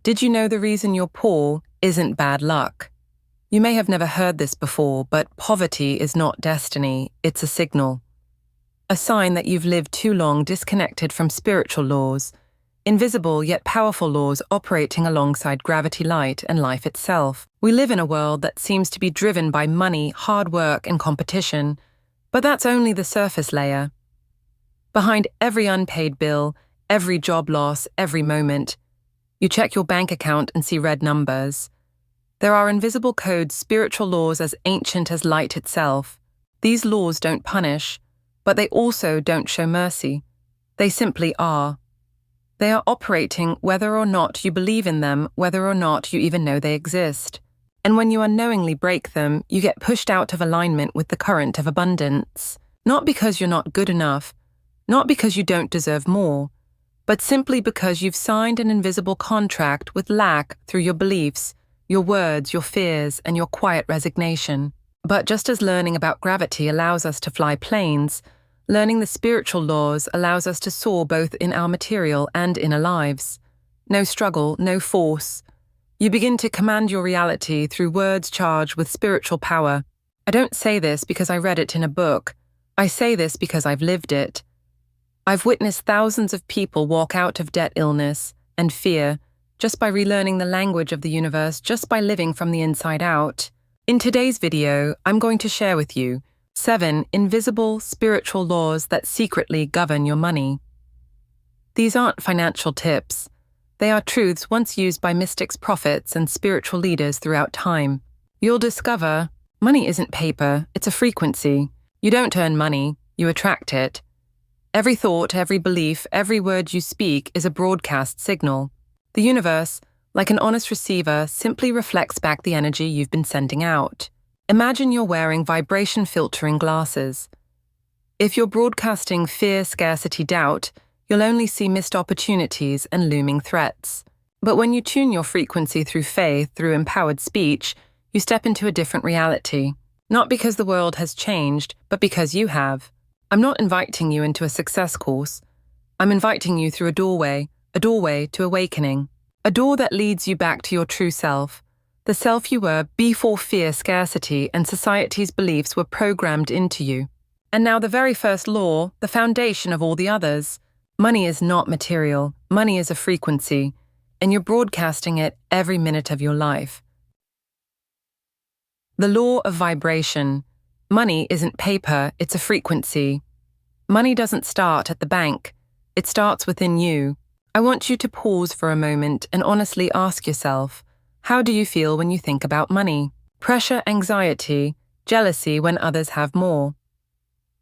Did you know the reason you're poor isn't bad luck? You may have never heard this before, but poverty is not destiny, it's a signal. A sign that you've lived too long disconnected from spiritual laws, invisible yet powerful laws operating alongside gravity, light, and life itself. We live in a world that seems to be driven by money, hard work, and competition, but that's only the surface layer. Behind every unpaid bill, every job loss, every moment, you check your bank account and see red numbers. There are invisible codes, spiritual laws as ancient as light itself. These laws don't punish, but they also don't show mercy. They simply are. They are operating whether or not you believe in them, whether or not you even know they exist. And when you unknowingly break them, you get pushed out of alignment with the current of abundance. Not because you're not good enough, not because you don't deserve more, but simply because you've signed an invisible contract with lack through your beliefs, your words, your fears, and your quiet resignation. But just as learning about gravity allows us to fly planes, learning the spiritual laws allows us to soar both in our material and inner lives. No struggle, no force. You begin to command your reality through words charged with spiritual power. I don't say this because I read it in a book. I say this because I've lived it. I've witnessed thousands of people walk out of debt, illness, and fear just by relearning the language of the universe, just by living from the inside out. In today's video, I'm going to share with you 7 invisible spiritual laws that secretly govern your money. These aren't financial tips. They are truths once used by mystics, prophets, and spiritual leaders throughout time. You'll discover money isn't paper, it's a frequency. You don't earn money, you attract it. Every thought, every belief, every word you speak is a broadcast signal. The universe, like an honest receiver, simply reflects back the energy you've been sending out. Imagine you're wearing vibration filtering glasses. If you're broadcasting fear, scarcity, doubt, you'll only see missed opportunities and looming threats. But when you tune your frequency through faith, through empowered speech, you step into a different reality. Not because the world has changed, but because you have. I'm not inviting you into a success course. I'm inviting you through a doorway to awakening. A door that leads you back to your true self, the self you were before fear, scarcity, and society's beliefs were programmed into you. And now the very first law, the foundation of all the others. Money is not material, money is a frequency, and you're broadcasting it every minute of your life. The law of vibration. Money isn't paper, it's a frequency. Money doesn't start at the bank, it starts within you. I want you to pause for a moment and honestly ask yourself, how do you feel when you think about money? Pressure, anxiety, jealousy when others have more?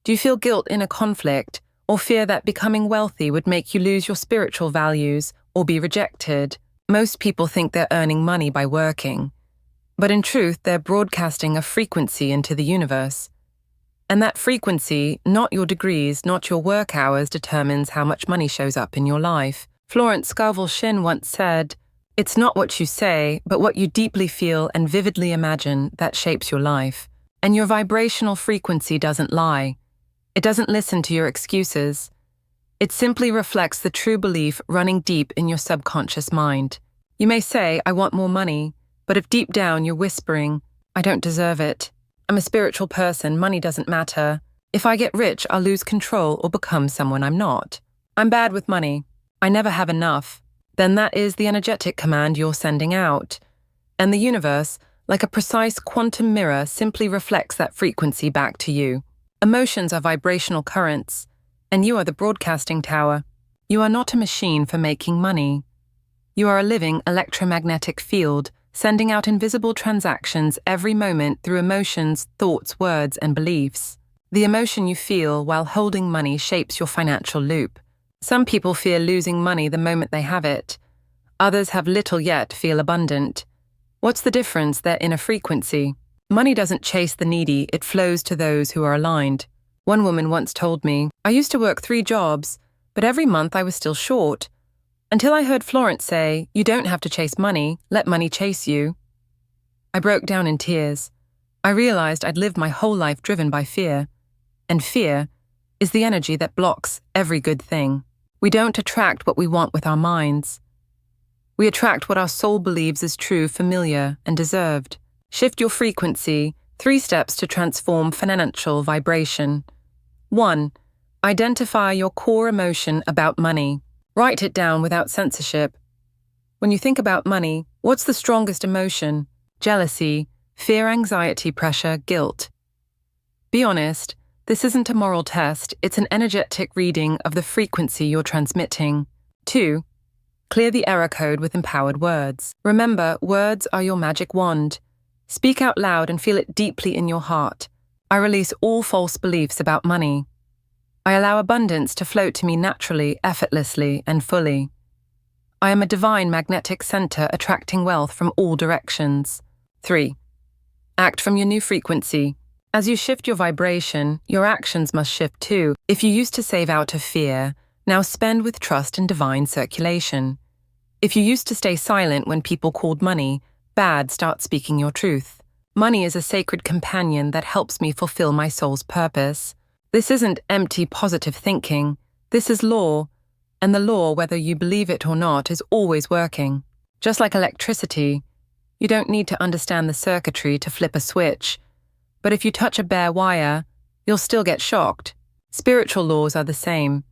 Do you feel guilt in a conflict, or fear that becoming wealthy would make you lose your spiritual values or be rejected? Most people think they're earning money by working. But in truth, they're broadcasting a frequency into the universe. And that frequency, not your degrees, not your work hours, determines how much money shows up in your life. Florence Scovel Shinn once said, "It's not what you say, but what you deeply feel and vividly imagine that shapes your life." And your vibrational frequency doesn't lie. It doesn't listen to your excuses. It simply reflects the true belief running deep in your subconscious mind. You may say, "I want more money," but if deep down you're whispering, "I don't deserve it. I'm a spiritual person, money doesn't matter. If I get rich, I'll lose control or become someone I'm not. I'm bad with money. I never have enough." Then that is the energetic command you're sending out. And the universe, like a precise quantum mirror, simply reflects that frequency back to you. Emotions are vibrational currents, and you are the broadcasting tower. You are not a machine for making money. You are a living electromagnetic field, sending out invisible transactions every moment through emotions, thoughts, words, and beliefs. The emotion you feel while holding money shapes your financial loop. Some people fear losing money the moment they have it. Others have little yet feel abundant. What's the difference? They're in a frequency. Money doesn't chase the needy, it flows to those who are aligned. One woman once told me, "I used to work 3 jobs, but every month I was still short. Until I heard Florence say, 'You don't have to chase money, let money chase you.'" I broke down in tears. I realized I'd lived my whole life driven by fear. And fear is the energy that blocks every good thing. We don't attract what we want with our minds. We attract what our soul believes is true, familiar, and deserved. Shift your frequency. 3 steps to transform financial vibration. 1. Identify your core emotion about money. Write it down without censorship. When you think about money, what's the strongest emotion? Jealousy, fear, anxiety, pressure, guilt. Be honest, this isn't a moral test, it's an energetic reading of the frequency you're transmitting. 2. Clear the error code with empowered words. Remember, words are your magic wand. Speak out loud and feel it deeply in your heart. I release all false beliefs about money. I allow abundance to float to me naturally, effortlessly, and fully. I am a divine magnetic center attracting wealth from all directions. 3. Act from your new frequency. As you shift your vibration, your actions must shift too. If you used to save out of fear, now spend with trust and divine circulation. If you used to stay silent when people called money bad, start speaking your truth. Money is a sacred companion that helps me fulfill my soul's purpose. This isn't empty positive thinking. This is law. And the law, whether you believe it or not, is always working. Just like electricity, you don't need to understand the circuitry to flip a switch. But if you touch a bare wire, you'll still get shocked. Spiritual laws are the same.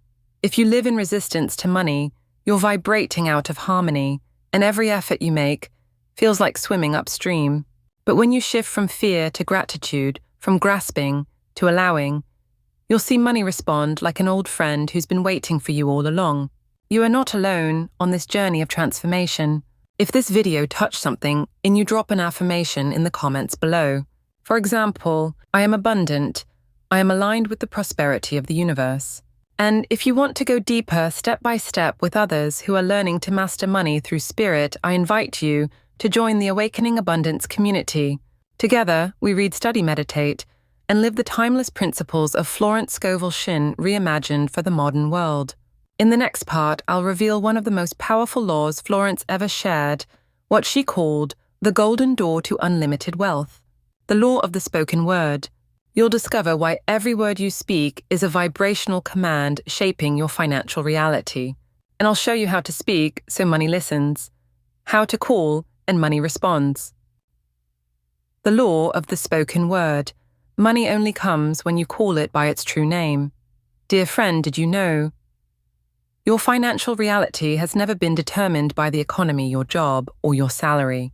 If you live in resistance to money, you're vibrating out of harmony, and every effort you make feels like swimming upstream. But when you shift from fear to gratitude, from grasping to allowing, you'll see money respond like an old friend who's been waiting for you all along. You are not alone on this journey of transformation. If this video touched something, and you drop an affirmation in the comments below. For example, I am abundant. I am aligned with the prosperity of the universe. And if you want to go deeper, step by step with others who are learning to master money through spirit, I invite you to join the Awakening Abundance community. Together, we read, study, meditate, and live the timeless principles of Florence Scovel Shinn reimagined for the modern world. In the next part, I'll reveal one of the most powerful laws Florence ever shared, what she called the golden door to unlimited wealth, the law of the spoken word. You'll discover why every word you speak is a vibrational command shaping your financial reality. And I'll show you how to speak so money listens, how to call and money responds. The law of the spoken word. Money only comes when you call it by its true name. Dear friend, did you know? Your financial reality has never been determined by the economy, your job, or your salary.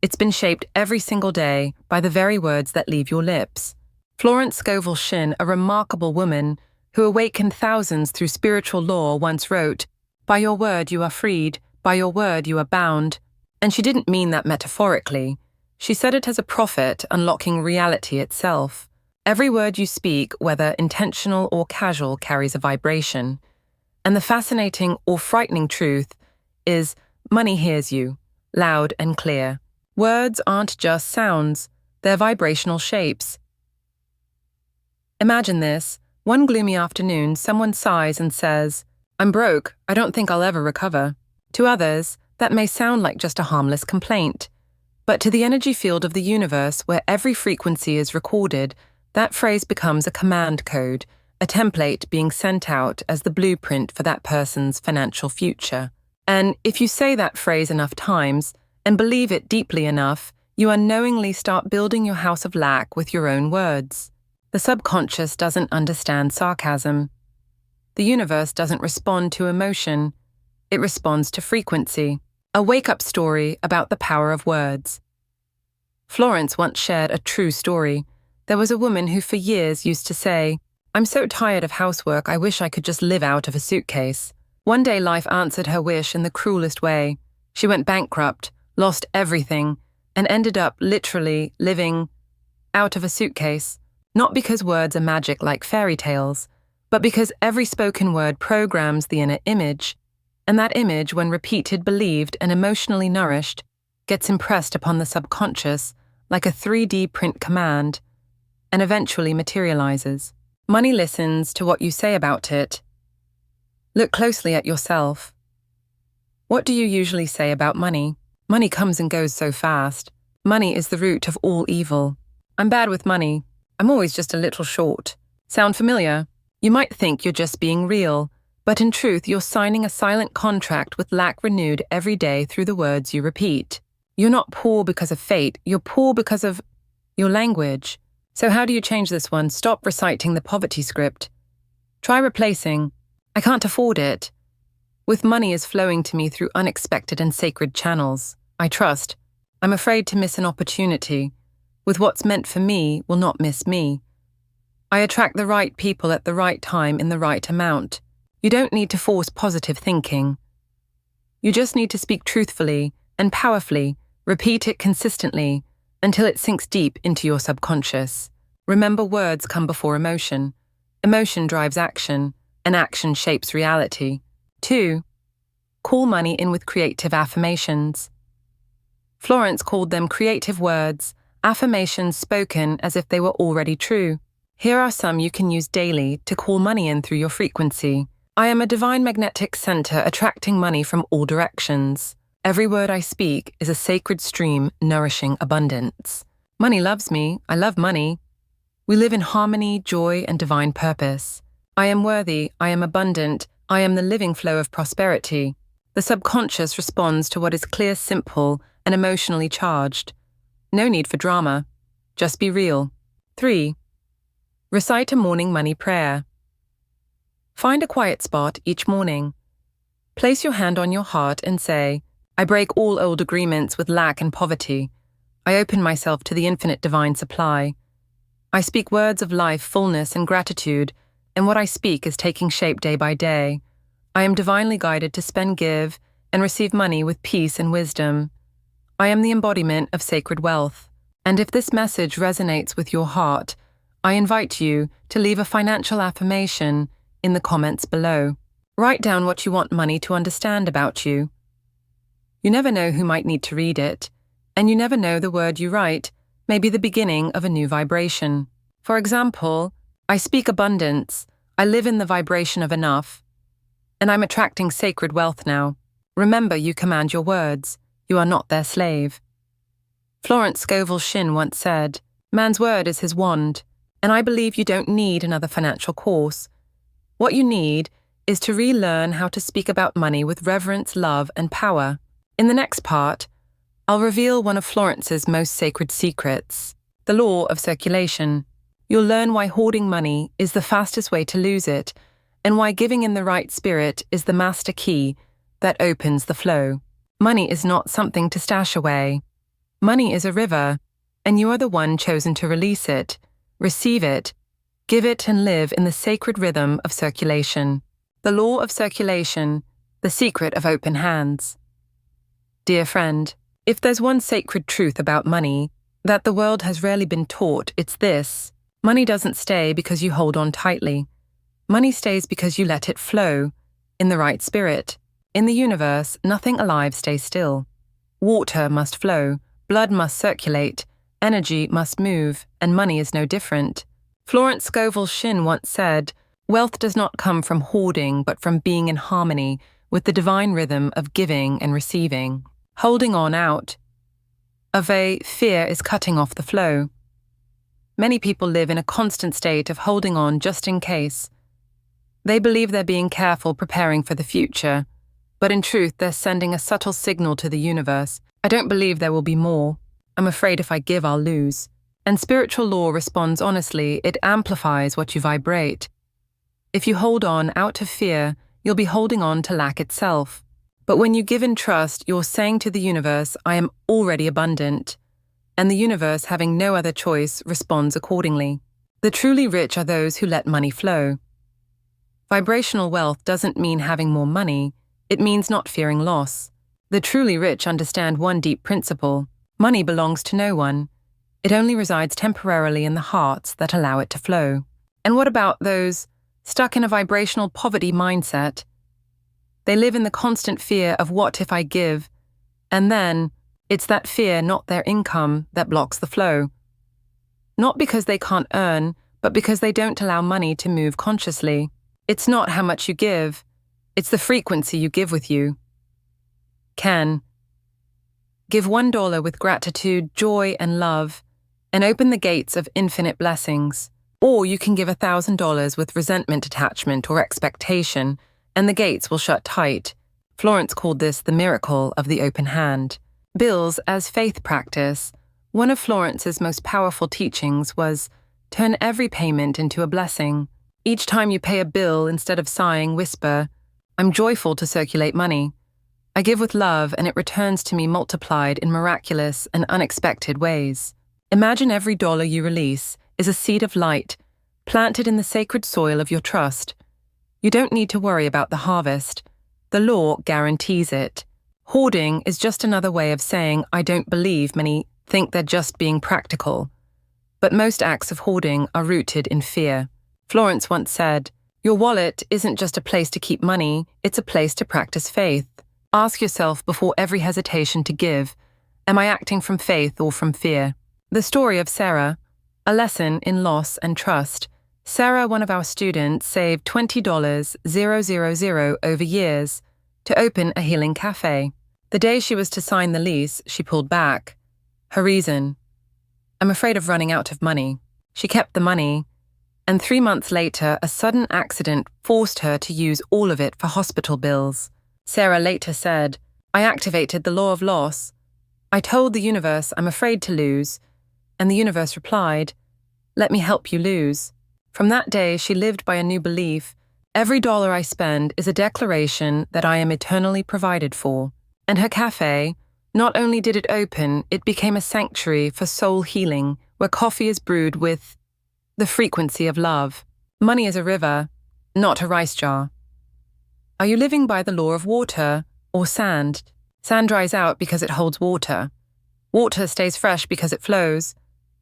It's been shaped every single day by the very words that leave your lips. Florence Scovel Shinn, a remarkable woman who awakened thousands through spiritual law, once wrote, "By your word you are freed, by your word you are bound." And she didn't mean that metaphorically. She said it as a prophet, unlocking reality itself. Every word you speak, whether intentional or casual, carries a vibration. And the fascinating or frightening truth is money hears you, loud and clear. Words aren't just sounds, they're vibrational shapes. Imagine this. One gloomy afternoon, someone sighs and says, "I'm broke, I don't think I'll ever recover." To others, that may sound like just a harmless complaint. But to the energy field of the universe, where every frequency is recorded, that phrase becomes a command code, a template being sent out as the blueprint for that person's financial future. And if you say that phrase enough times, and believe it deeply enough, you unknowingly start building your house of lack with your own words. The subconscious doesn't understand sarcasm. The universe doesn't respond to emotion. It responds to frequency. A wake-up story about the power of words. Florence once shared a true story. There was a woman who for years used to say, "I'm so tired of housework, I wish I could just live out of a suitcase." One day life answered her wish in the cruelest way. She went bankrupt, lost everything, and ended up literally living out of a suitcase. Not because words are magic like fairy tales, but because every spoken word programs the inner image, and that image, when repeated, believed, and emotionally nourished, gets impressed upon the subconscious like a 3D print command, and eventually materializes. Money listens to what you say about it. Look closely at yourself. What do you usually say about money? Money comes and goes so fast. Money is the root of all evil. I'm bad with money. I'm always just a little short. Sound familiar? You might think you're just being real, But in truth, you're signing a silent contract with lack renewed every day through the words you repeat. You're not poor because of fate, you're poor because of your language. So how do you change this one? Stop reciting the poverty script. Try replacing, I can't afford it, with money is flowing to me through unexpected and sacred channels. I trust. I'm afraid to miss an opportunity. With what's meant for me will not miss me. I attract the right people at the right time in the right amount. You don't need to force positive thinking. You just need to speak truthfully and powerfully, repeat it consistently until it sinks deep into your subconscious. Remember, words come before emotion. Emotion drives action, and action shapes reality. 2. Call money in with creative affirmations. Florence called them creative words, affirmations spoken as if they were already true. Here are some you can use daily to call money in through your frequency. I am a divine magnetic center attracting money from all directions. Every word I speak is a sacred stream nourishing abundance. Money loves me. I love money. We live in harmony, joy, and divine purpose. I am worthy. I am abundant. I am the living flow of prosperity. The subconscious responds to what is clear, simple, and emotionally charged. No need for drama. Just be real. 3. Recite a morning money prayer. Find a quiet spot each morning. Place your hand on your heart and say, I break all old agreements with lack and poverty. I open myself to the infinite divine supply. I speak words of life, fullness, and gratitude, and what I speak is taking shape day by day. I am divinely guided to spend, give, and receive money with peace and wisdom. I am the embodiment of sacred wealth. And if this message resonates with your heart, I invite you to leave a financial affirmation in the comments below. Write down what you want money to understand about you. You never know who might need to read it, and you never know the word you write may be the beginning of a new vibration. For example, I speak abundance, I live in the vibration of enough, and I'm attracting sacred wealth now. Remember, you command your words, you are not their slave. Florence Scovel Shinn once said, man's word is his wand, and I believe you don't need another financial course. What you need is to relearn how to speak about money with reverence, love, and power. In the next part, I'll reveal one of Florence's most sacred secrets, the law of circulation. You'll learn why hoarding money is the fastest way to lose it, and why giving in the right spirit is the master key that opens the flow. Money is not something to stash away. Money is a river, and you are the one chosen to release it, receive it, give it, and live in the sacred rhythm of circulation. The law of circulation, the secret of open hands. Dear friend, if there's one sacred truth about money that the world has rarely been taught, it's this. Money doesn't stay because you hold on tightly. Money stays because you let it flow, in the right spirit. In the universe, nothing alive stays still. Water must flow, blood must circulate, energy must move, and money is no different. Florence Scovel Shinn once said, wealth does not come from hoarding, but from being in harmony with the divine rhythm of giving and receiving. Holding on out of a fear is cutting off the flow. Many people live in a constant state of holding on just in case. They believe they're being careful, preparing for the future, but in truth they're sending a subtle signal to the universe. I don't believe there will be more. I'm afraid if I give, I'll lose. And spiritual law responds honestly, it amplifies what you vibrate. If you hold on out of fear, you'll be holding on to lack itself. But when you give in trust, you're saying to the universe, I am already abundant. And the universe, having no other choice, responds accordingly. The truly rich are those who let money flow. Vibrational wealth doesn't mean having more money, it means not fearing loss. The truly rich understand one deep principle. Money belongs to no one. It only resides temporarily in the hearts that allow it to flow. And what about those stuck in a vibrational poverty mindset? They live in the constant fear of what if I give, and then it's that fear, not their income, that blocks the flow. Not because they can't earn, but because they don't allow money to move consciously. It's not how much you give, it's the frequency you give with you. Can give $1 with gratitude, joy, and love, and open the gates of infinite blessings. Or you can give $1,000 with resentment, attachment, or expectation, and the gates will shut tight. Florence called this the miracle of the open hand. Bills as faith practice. One of Florence's most powerful teachings was, turn every payment into a blessing. Each time you pay a bill, instead of sighing, whisper, I'm joyful to circulate money. I give with love and it returns to me multiplied in miraculous and unexpected ways. Imagine every dollar you release is a seed of light planted in the sacred soil of your trust. You don't need to worry about the harvest. The law guarantees it. Hoarding is just another way of saying I don't believe many think they're just being practical. But most acts of hoarding are rooted in fear. Florence once said, your wallet isn't just a place to keep money, it's a place to practice faith. Ask yourself before every hesitation to give, am I acting from faith or from fear? The story of Sarah, a lesson in loss and trust. Sarah, one of our students, saved $20,000 over years to open a healing cafe. The day she was to sign the lease, she pulled back. Her reason, I'm afraid of running out of money. She kept the money, and 3 months later, a sudden accident forced her to use all of it for hospital bills. Sarah later said, I activated the law of loss. I told the universe I'm afraid to lose, and the universe replied, let me help you lose. From that day, she lived by a new belief. Every dollar I spend is a declaration that I am eternally provided for. And her cafe, not only did it open, it became a sanctuary for soul healing, where coffee is brewed with the frequency of love. Money is a river, not a rice jar. Are you living by the law of water or sand? Sand dries out because it holds water. Water stays fresh because it flows.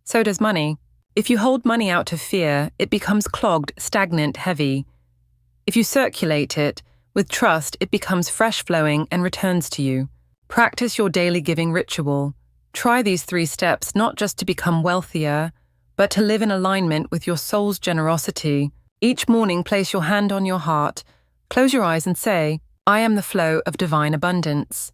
So does money. If you hold money out of fear, it becomes clogged, stagnant, heavy. If you circulate it with trust, it becomes fresh-flowing and returns to you. Practice your daily giving ritual. Try these 3 steps not just to become wealthier, but to live in alignment with your soul's generosity. Each morning, place your hand on your heart, close your eyes and say, I am the flow of divine abundance.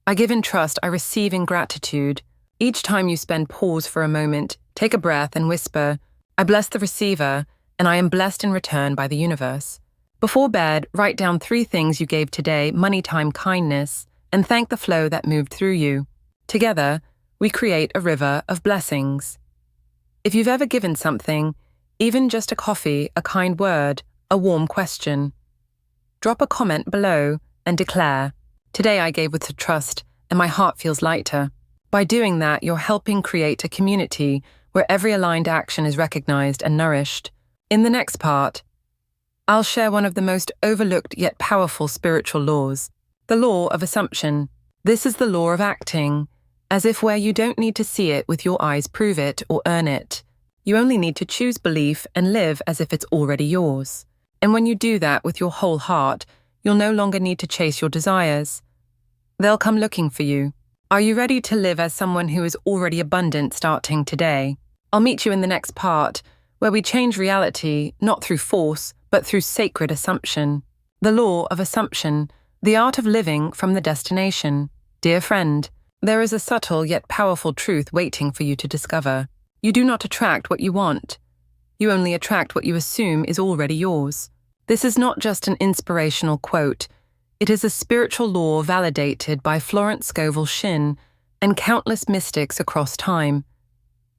I give in trust, I receive in gratitude. Each time you spend, pause for a moment, take a breath and whisper, I bless the receiver, and I am blessed in return by the universe. Before bed, write down 3 things you gave today, money, time, kindness, and thank the flow that moved through you. Together, we create a river of blessings. If you've ever given something, even just a coffee, a kind word, a warm question, drop a comment below and declare, today I gave with trust and my heart feels lighter. By doing that, you're helping create a community where every aligned action is recognized and nourished. In the next part, I'll share one of the most overlooked yet powerful spiritual laws, the law of assumption. This is the law of acting, as if where you don't need to see it with your eyes prove it or earn it. You only need to choose belief and live as if it's already yours. And when you do that with your whole heart, you'll no longer need to chase your desires. They'll come looking for you. Are you ready to live as someone who is already abundant starting today? I'll meet you in the next part, where we change reality not through force, but through sacred assumption. The law of assumption, the art of living from the destination. Dear friend, there is a subtle yet powerful truth waiting for you to discover. You do not attract what you want. You only attract what you assume is already yours. This is not just an inspirational quote. It is a spiritual law validated by Florence Scovel Shinn and countless mystics across time.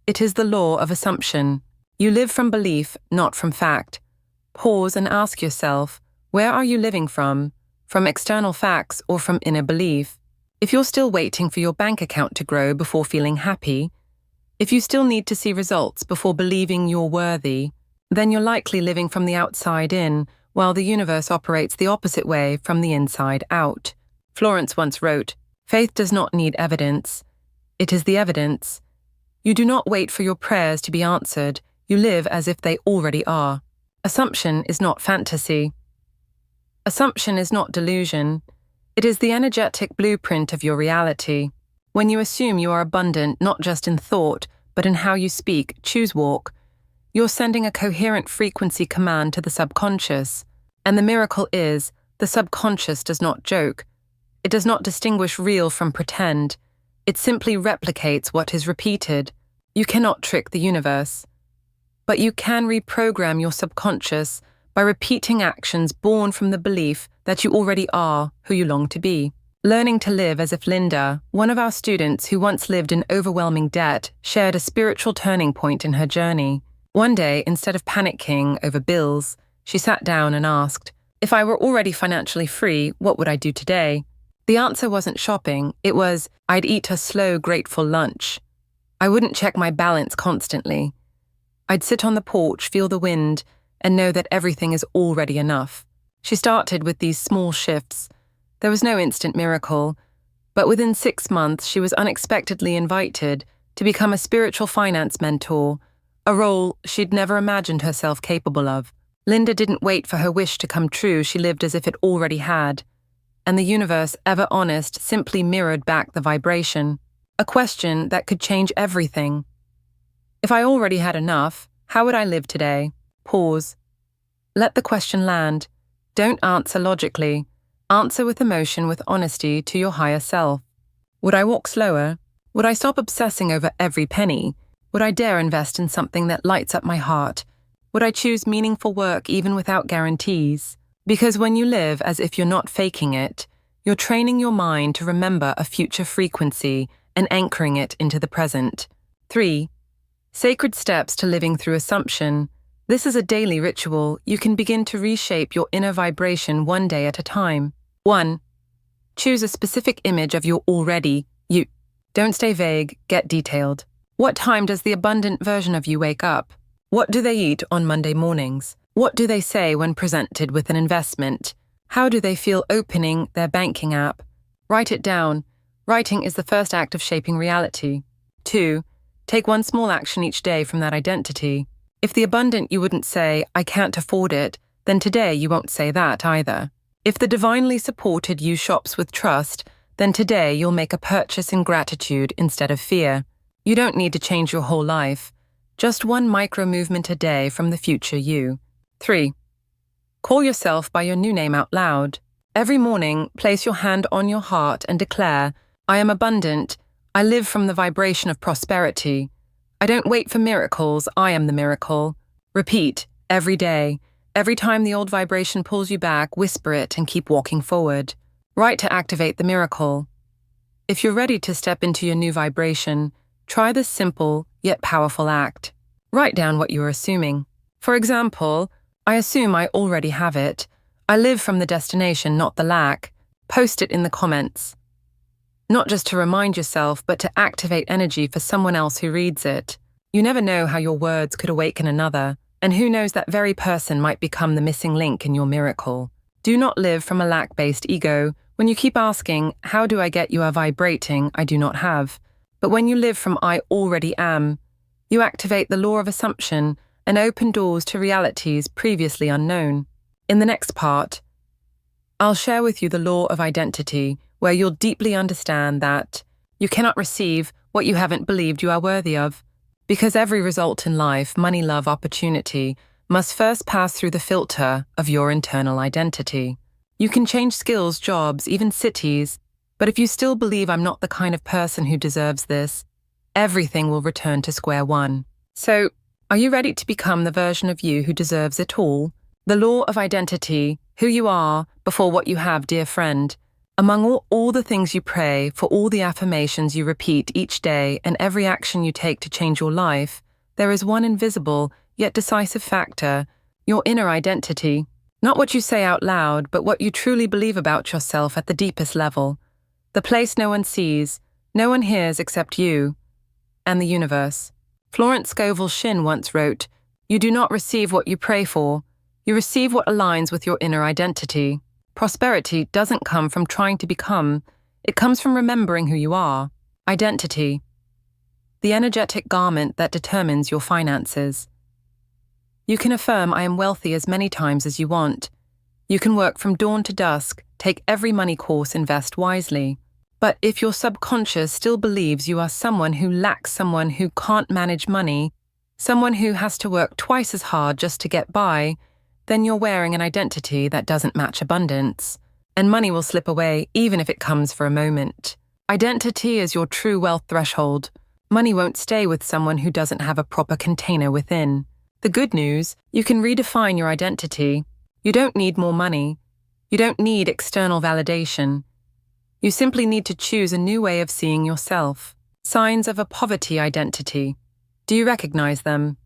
It is the law of assumption. You live from belief, not from fact. Pause and ask yourself, where are you living from? From external facts or from inner belief? If you're still waiting for your bank account to grow before feeling happy, if you still need to see results before believing you're worthy, then you're likely living from the outside in, while the universe operates the opposite way from the inside out. Florence once wrote, faith does not need evidence. It is the evidence. You do not wait for your prayers to be answered. You live as if they already are. Assumption is not fantasy. Assumption is not delusion. It is the energetic blueprint of your reality. When you assume you are abundant not just in thought, but in how you speak, choose walk, you're sending a coherent frequency command to the subconscious. And the miracle is, the subconscious does not joke. It does not distinguish real from pretend. It simply replicates what is repeated. You cannot trick the universe. But you can reprogram your subconscious by repeating actions born from the belief that you already are who you long to be. Learning to live as if Linda, one of our students who once lived in overwhelming debt, shared a spiritual turning point in her journey. One day, instead of panicking over bills, she sat down and asked, "If I were already financially free, what would I do today?" The answer wasn't shopping, it was, "I'd eat a slow, grateful lunch. I wouldn't check my balance constantly. I'd sit on the porch, feel the wind, and know that everything is already enough." She started with these small shifts. There was no instant miracle, but within 6 months she was unexpectedly invited to become a spiritual finance mentor, a role she'd never imagined herself capable of. Linda didn't wait for her wish to come true, she lived as if it already had. And the universe, ever honest, simply mirrored back the vibration. A question that could change everything. If I already had enough, how would I live today? Pause. Let the question land. Don't answer logically. Answer with emotion, with honesty to your higher self. Would I walk slower? Would I stop obsessing over every penny? Would I dare invest in something that lights up my heart? Would I choose meaningful work even without guarantees? Because when you live as if you're not faking it, you're training your mind to remember a future frequency and anchoring it into the present. 3. Sacred steps to living through assumption. This is a daily ritual. You can begin to reshape your inner vibration one day at a time. 1. Choose a specific image of your already you. Don't stay vague, get detailed. What time does the abundant version of you wake up? What do they eat on Monday mornings? What do they say when presented with an investment? How do they feel opening their banking app? Write it down. Writing is the first act of shaping reality. 2. Take one small action each day from that identity. If the abundant you wouldn't say, "I can't afford it," then today you won't say that either. If the divinely supported you shops with trust, then today you'll make a purchase in gratitude instead of fear. You don't need to change your whole life. Just one micro movement a day from the future you. 3. Call yourself by your new name out loud. Every morning, place your hand on your heart and declare, "I am abundant. I live from the vibration of prosperity. I don't wait for miracles, I am the miracle." Repeat, every day. Every time the old vibration pulls you back, whisper it and keep walking forward. Write to activate the miracle. If you're ready to step into your new vibration, try this simple yet powerful act. Write down what you are assuming. For example, "I assume I already have it. I live from the destination, not the lack." Post it in the comments. Not just to remind yourself, but to activate energy for someone else who reads it. You never know how your words could awaken another, and who knows, that very person might become the missing link in your miracle. Do not live from a lack-based ego. When you keep asking, "How do I get?" you are vibrating, "I do not have." But when you live from "I already am," you activate the law of assumption and open doors to realities previously unknown. In the next part, I'll share with you the law of identity, where you'll deeply understand that you cannot receive what you haven't believed you are worthy of. Because every result in life, money, love, opportunity, must first pass through the filter of your internal identity. You can change skills, jobs, even cities, but if you still believe "I'm not the kind of person who deserves this," everything will return to square one. So, are you ready to become the version of you who deserves it all? The law of identity, who you are before what you have, dear friend. Among all the things you pray, for all the affirmations you repeat each day and every action you take to change your life, there is one invisible yet decisive factor, your inner identity. Not what you say out loud, but what you truly believe about yourself at the deepest level. The place no one sees, no one hears except you and the universe. Florence Scovel Shinn once wrote, "You do not receive what you pray for, you receive what aligns with your inner identity." Prosperity doesn't come from trying to become, it comes from remembering who you are. Identity, the energetic garment that determines your finances. You can affirm, "I am wealthy," as many times as you want. You can work from dawn to dusk, take every money course, invest wisely. But if your subconscious still believes you are someone who lacks, someone who can't manage money, someone who has to work twice as hard just to get by, then you're wearing an identity that doesn't match abundance. And money will slip away even if it comes for a moment. Identity is your true wealth threshold. Money won't stay with someone who doesn't have a proper container within. The good news, you can redefine your identity. You don't need more money. You don't need external validation. You simply need to choose a new way of seeing yourself. Signs of a poverty identity. Do you recognize them?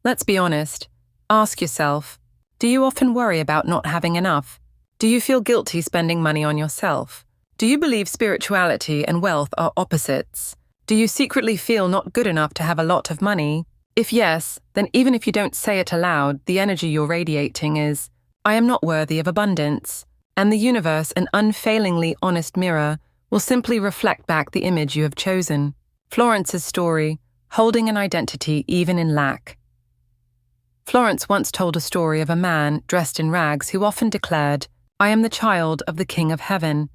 Let's be honest. Ask yourself, do you often worry about not having enough? Do you feel guilty spending money on yourself? Do you believe spirituality and wealth are opposites? Do you secretly feel not good enough to have a lot of money? If yes, then even if you don't say it aloud, the energy you're radiating is, I am not worthy of abundance. And the universe, an unfailingly honest mirror, will simply reflect back the image you have chosen. Florence's story, holding an identity even in lack. Florence once told a story of a man dressed in rags who often declared, I am the child of the King of Heaven.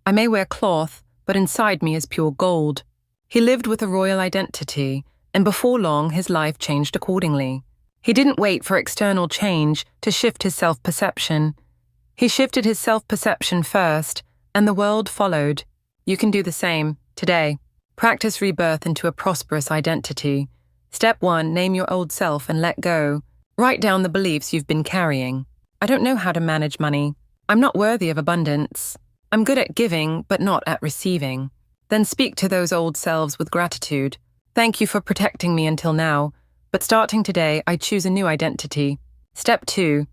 I may wear cloth, but inside me is pure gold. He lived with a royal identity, and before long his life changed accordingly. He didn't wait for external change to shift his self-perception. He shifted his self-perception first, and the world followed. You can do the same, today. Practice rebirth into a prosperous identity. Step 1, name your old self and let go. Write down the beliefs you've been carrying. I don't know how to manage money. I'm not worthy of abundance. I'm good at giving, but not at receiving. Then speak to those old selves with gratitude. Thank you for protecting me until now, but starting today, I choose a new identity. Step 2.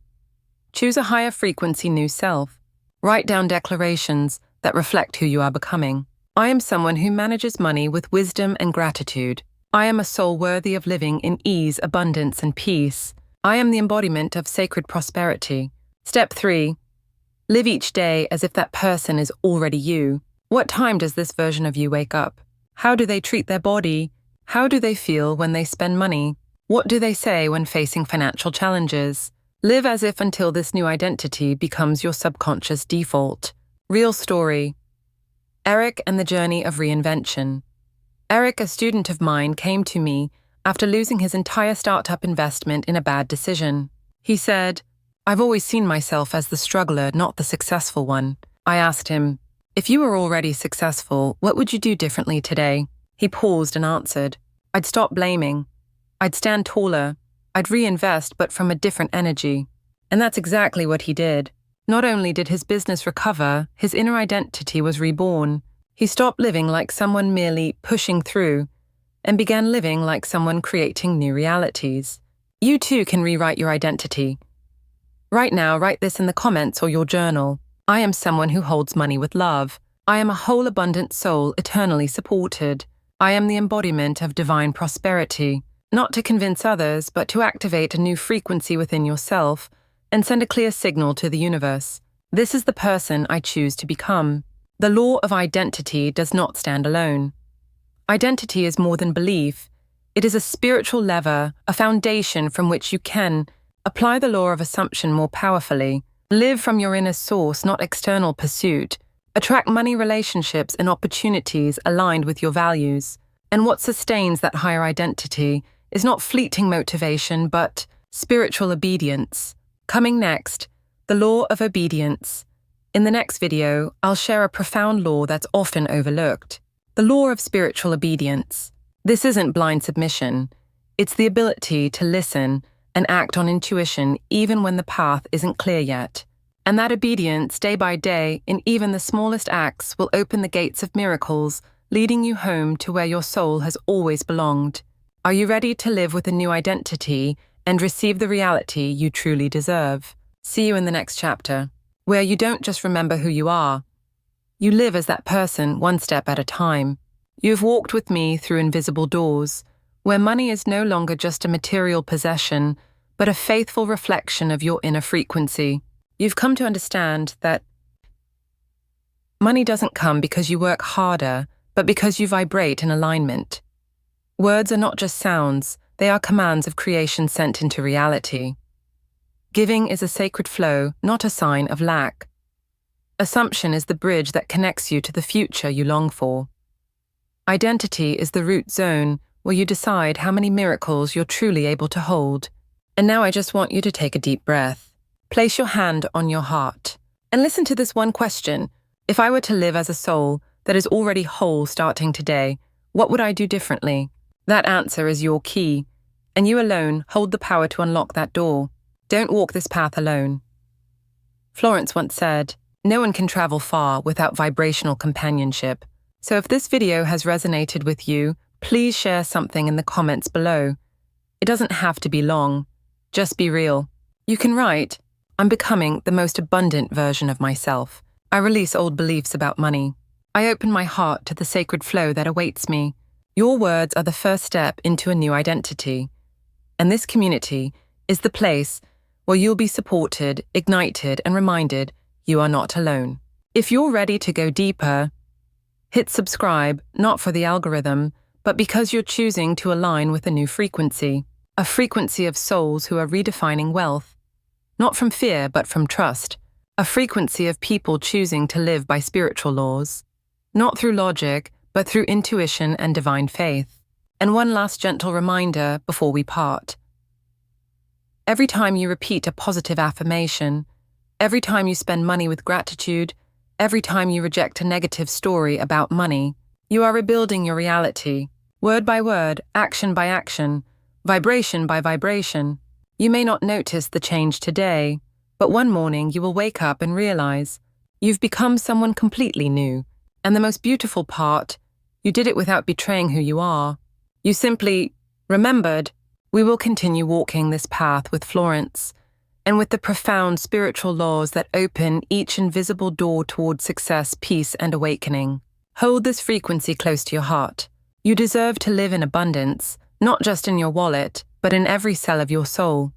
Choose a higher frequency new self. Write down declarations that reflect who you are becoming. I am someone who manages money with wisdom and gratitude. I am a soul worthy of living in ease, abundance, and peace. I am the embodiment of sacred prosperity. Step 3. Live each day as if that person is already you. What time does this version of you wake up? How do they treat their body? How do they feel when they spend money? What do they say when facing financial challenges? Live as if until this new identity becomes your subconscious default. Real story. Eric and the journey of reinvention. Eric, a student of mine, came to me after losing his entire startup investment in a bad decision. He said, I've always seen myself as the struggler, not the successful one. I asked him, if you were already successful, what would you do differently today? He paused and answered, I'd stop blaming. I'd stand taller. I'd reinvest, but from a different energy. And that's exactly what he did. Not only did his business recover, his inner identity was reborn. He stopped living like someone merely pushing through and began living like someone creating new realities. You too can rewrite your identity. Right now, write this in the comments or your journal. I am someone who holds money with love. I am a whole abundant soul eternally supported. I am the embodiment of divine prosperity. Not to convince others, but to activate a new frequency within yourself and send a clear signal to the universe. This is the person I choose to become. The law of identity does not stand alone. Identity is more than belief. It is a spiritual lever, a foundation from which you can apply the law of assumption more powerfully. Live from your inner source, not external pursuit. Attract money, relationships, and opportunities aligned with your values. And what sustains that higher identity is not fleeting motivation, but spiritual obedience. Coming next, the law of obedience. In the next video, I'll share a profound law that's often overlooked. The law of spiritual obedience. This isn't blind submission. It's the ability to listen and act on intuition even when the path isn't clear yet. And that obedience, day by day, in even the smallest acts, will open the gates of miracles, leading you home to where your soul has always belonged. Are you ready to live with a new identity and receive the reality you truly deserve? See you in the next chapter, where you don't just remember who you are. You live as that person one step at a time. You've walked with me through invisible doors, where money is no longer just a material possession, but a faithful reflection of your inner frequency. You've come to understand that money doesn't come because you work harder, but because you vibrate in alignment. Words are not just sounds, they are commands of creation sent into reality. Giving is a sacred flow, not a sign of lack. Assumption is the bridge that connects you to the future you long for. Identity is the root zone where you decide how many miracles you're truly able to hold. And now I just want you to take a deep breath. Place your hand on your heart and listen to this one question. If I were to live as a soul that is already whole starting today, what would I do differently? That answer is your key, and you alone hold the power to unlock that door. Don't walk this path alone. Florence once said, "No one can travel far without vibrational companionship." So if this video has resonated with you, please share something in the comments below. It doesn't have to be long. Just be real. You can write, "I'm becoming the most abundant version of myself. I release old beliefs about money. I open my heart to the sacred flow that awaits me." Your words are the first step into a new identity. And this community is the place where you'll be supported, ignited, and reminded you are not alone. If you're ready to go deeper, hit subscribe, not for the algorithm, but because you're choosing to align with a new frequency, a frequency of souls who are redefining wealth, not from fear, but from trust, a frequency of people choosing to live by spiritual laws, not through logic, but through intuition and divine faith. And one last gentle reminder before we part. Every time you repeat a positive affirmation, every time you spend money with gratitude, every time you reject a negative story about money, you are rebuilding your reality, word by word, action by action, vibration by vibration. You may not notice the change today, but one morning you will wake up and realize you've become someone completely new. And the most beautiful part, you did it without betraying who you are. You simply remembered. We will continue walking this path with Florence, and with the profound spiritual laws that open each invisible door toward success, peace, and awakening. Hold this frequency close to your heart. You deserve to live in abundance, not just in your wallet, but in every cell of your soul.